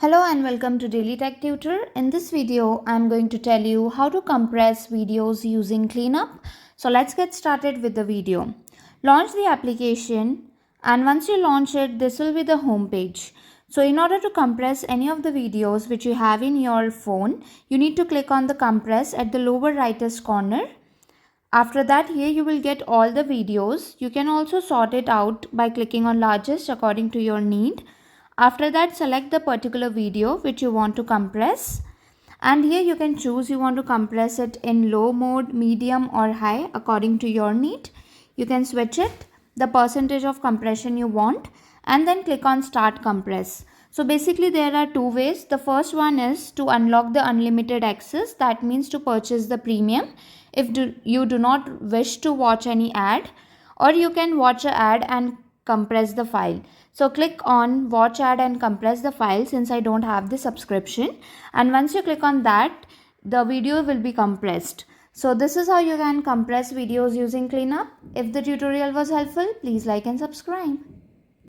Hello and welcome to Daily Tech Tutor. In this video, I'm going to tell you how to compress videos using cleanup. So let's get started with the video. Launch the application, and once you launch it, this will be the home page. So in order to compress any of the videos which you have in your phone, you need to click on the compress at the lower rightest corner. After that, here you will get all the videos. You can also sort it out by clicking on largest according to your need. After that, select the particular video which you want to compress, and here you can choose you want to compress it in low mode, medium or high according to your need. You can switch it, the percentage of compression you want, and then click on start compress. So basically there are two ways. The first one is to unlock the unlimited access, that means to purchase the premium if you do not wish to watch any ad, or you can watch an ad and compress the file. So click on watch ad and compress the file since I don't have the subscription, and once you click on that, the video will be compressed. So this is how you can compress videos using cleanup. If the tutorial was helpful, please like and subscribe.